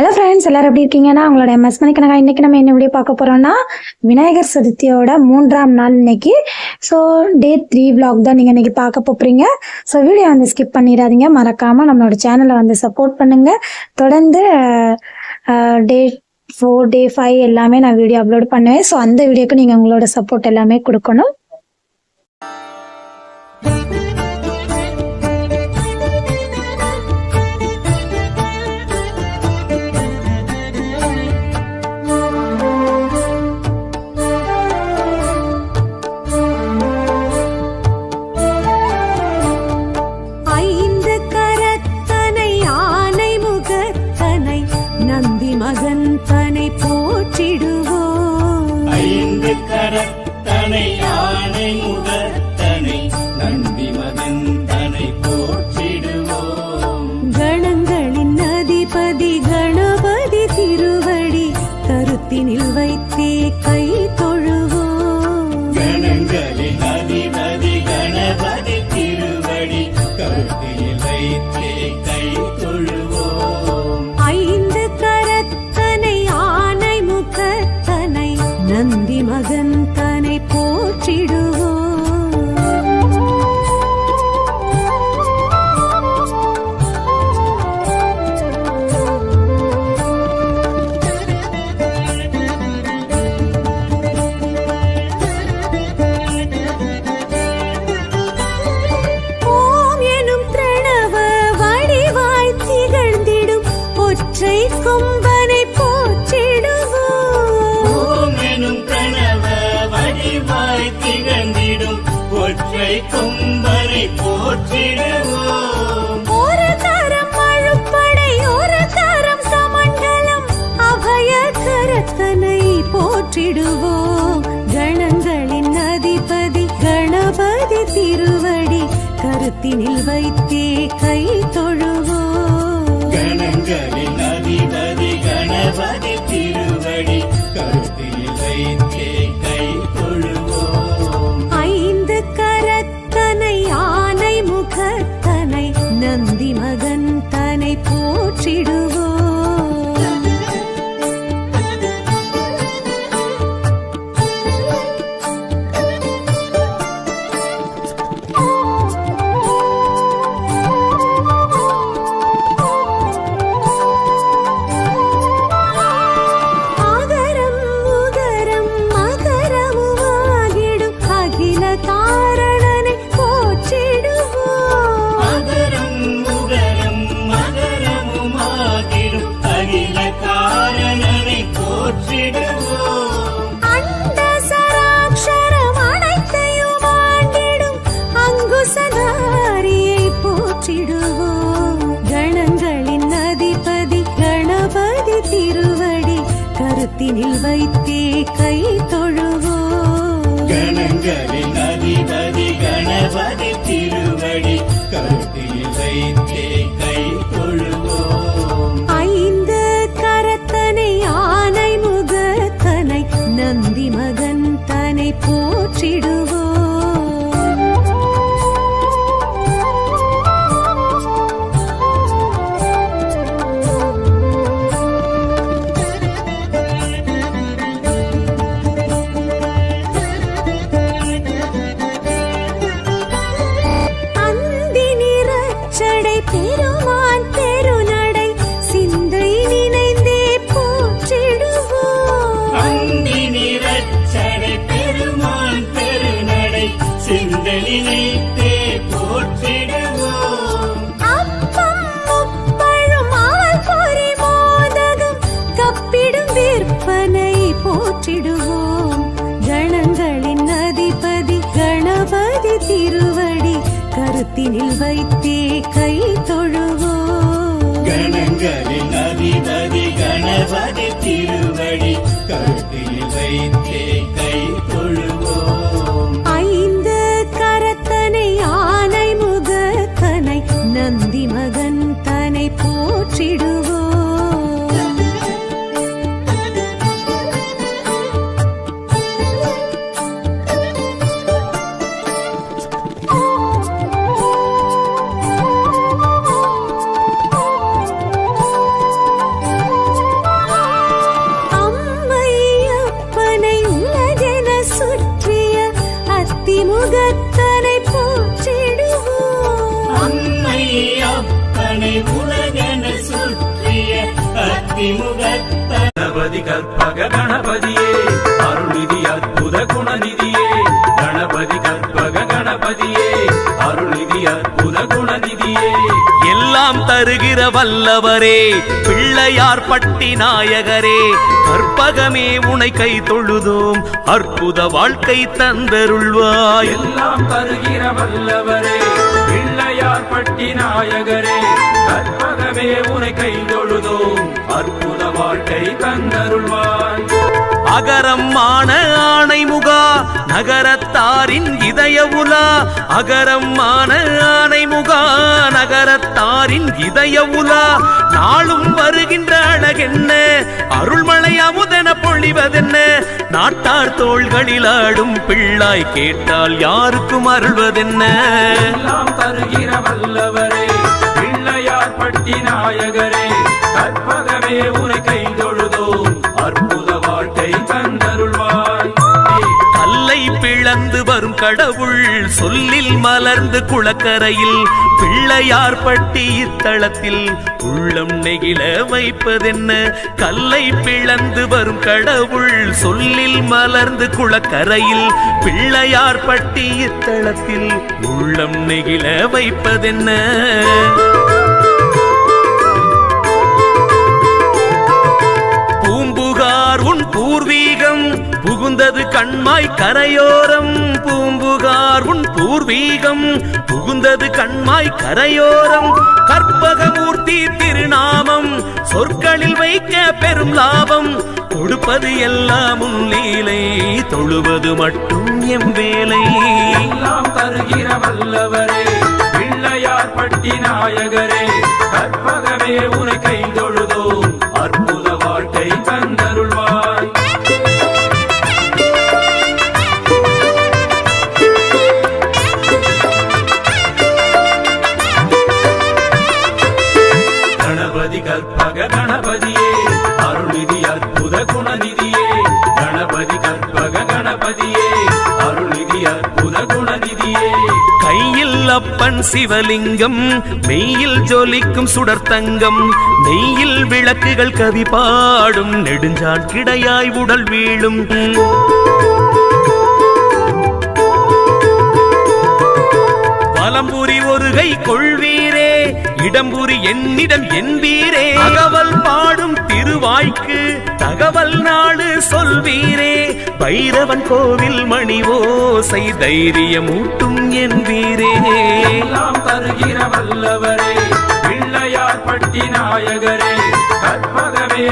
Hello friends, எல்லாரும் எப்படி இருக்கீங்கன்னா உங்களோட எம்எஸ் மணிக்கணக்கா. இன்றைக்கி நம்ம என்ன வீடியோ பார்க்க போகிறோம்னா விநாயகர் சதுர்த்தியோட 3ஆம் நாள் இன்னைக்கு. ஸோ டே 3 vlog தான் நீங்கள் இன்றைக்கி பார்க்க போகிறீங்க. ஸோ வீடியோ வந்து ஸ்கிப் பண்ணிடாதீங்க, மறக்காமல் நம்மளோட சேனலை வந்து சப்போர்ட் பண்ணுங்கள். தொடர்ந்து டே 4 டே 5 எல்லாமே நான் வீடியோ அப்லோட் பண்ணுவேன். ஸோ அந்த வீடியோக்கு நீங்கள் உங்களோட சப்போர்ட் எல்லாமே கொடுக்கணும். தனை போற்றிடுவோம். ஐந்து கரத்தனை யானை முகத்தனை நந்தி மகன் தனை போற்றிடுவோம். கணங்களின் அதிபதி கணபதி திருவடி கருத்தினில் வைத்தே கை தொழுவோம். கணங்களின் அதிபதி கணபதி திருவடி கருத்தினில் வைத்தே கை தொழுவோம். ஐந்து நந்தி மகன் தனை போற்றிடுவோம். ஓம் எனும் பிரணவ வடிவாய் திகழ்ந்திடும் ஒற்றை கொம்பனை ஒற்றை கொம்பனை போற்றிடுவோம். ஒரு தரம் அழுப்படை ஒரு தரம் சமண்டலம் அபய கரத்தனை போற்றிடுவோம். கணங்களின் அதிபதி கணபதி திருவடி கருத்தினில் வைத்தே கை தொழுவோம். கணங்களின் அதிபதி கணபதி திருவடி கருத்தினில் வைத்தே கை தொழுவோம். ஐந்து கரத்தனை யானை முகத்தனை நந்தி மகன் தனை போற்றிடுவோம். கணங்களின் அதிபதி கணபதி திருவடி கருத்தினில் வைத்தே கை தொழுவோம். கணங்களின் அதிபதி கணபதி திருவடி கருத்தினில் வைத்தே கை தொழுவோம். ஐந்து கரத்தனை யானை முகத்தனை நந்தி மகன் தனை போற்றிடுவோம். பெருமான் பெருநடை சிந்தை நினைந்தே போற்றிடுவோம். அந்தி நிறச்சடை பெருமான் பெருநடை சிந்தை நினைந்தே போற்றிடுவோம். அப்பம் முப்பழும் ஆல் பொறி மோதகம் கப்பிடும் விற்பனை போற்றிடுவோம். கணங்களின் அதிபதி கணபதி திருவடி கருத்தினில் வைத்தே கை தொழுவோம். கணங்களின் அதிபதி கணபதி திருவடி கருத்தினில் வைத்தே கை தொழுவோம். ஐந்து கரத்தனை யானை முகத்தனை நந்தி மகன் தனை போற்றிடுவோம். கணபதி கற்பக கணபதியே அருள்நிதி அற்புத குணநிதியே கணபதி கற்பக கணபதியே அருள்நிதி அற்புத குணநிதியே எல்லாம் தருகிற வல்லவரே பிள்ளையார் பட்டி நாயகரே கற்பகமே உனை கை தொழுதோம் அற்புத வாழ்க்கை தந்தருள்வாய். எல்லாம் தருகிற வல்லவரே பிள்ளையார் பட்டி நாயகரே கற்பகமே உனை கை தொழுதோம் அற்புத வாழ்க்கை தந்தருள்வாய். அகரம் மான ஆணைமுகா நகரத்தாரின் இதய உலா அகரம் மான ஆணைமுகா நகரத்தாரின் இதய உலா நாளும் வருகின்ற அழகென்ன அருள்மழை அமுதென பொழிவதென்ன நாட்டார் தோள்களில் ஆடும் பிள்ளாய் கேட்டால் யாருக்கும் அருள்வதென்ன. எல்லாம் தருகிற வல்லவரே பிள்ளையார் பட்டி நாயகரே கற்பகமே உனை கை தொழுதோம் அற்புத வாழ்க்கை தந்தருள்வாய். கல்லை பிளந்து வரும் கடவுள் சொல்லில் மலர்ந்து குளக்கரையில் பிள்ளையார் பட்டி இத்தளத்தில் உள்ளம் நெகிழ வைப்பதென்ன கல்லை பிளந்து வரும் கடவுள் சொல்லில் மலர்ந்து குளக்கரையில் பிள்ளையார் பட்டி இத்தளத்தில் உள்ளம் நெகிழ வைப்பதென்ன. பூம்புகார் உன் பூர்வீகம் புகுந்தது கண்மாய் கரையோரம் பூம்புகார் உன் பூர்வீகம் புகுந்தது கண்மாய் கரையோரம் கற்பகமூர்த்தி திருநாமம் சொற்களில் வைக்க பெரும் லாபம் கொடுப்பது எல்லாம் உன் லீலை தொழுவது மட்டும் எம் வேலை. எல்லாம் தருகிற வல்லவரே பிள்ளையார் பட்டி நாயகரே கற்பகமே உனை கை தொழுதோம் அற்புத வாழ்க்கை தந்தருள்வாய். கணபதி கற்பக கணபதியே அருள்நிதி அற்புத குணநிதியே கணபதி கற்பக கணபதியே அருள்நிதி அற்புத குணநிதியே. கையில் அப்பன் சிவலிங்கம் மெய்யில் ஜொலிக்கும் சுடர்த்தங்கம் நெய்யில் விளக்குகள் கவி பாடும் நெடுஞ்சான் கிடையாய் உடல் வீழும் வலம்புரி ஒரு கை கொள்வீரே இடம்புரி என்னிடம் என்பீரே தகவல் பாடும் திருவாய்க்கு தகவல் நாடு சொல்வீரே பைரவன் கோவில் மணி ஓசை தைரியமூட்டும் என்பீரே. எல்லாம் தருகிற வல்லவரே பிள்ளையார் பட்டி நாயகரே கற்பகமே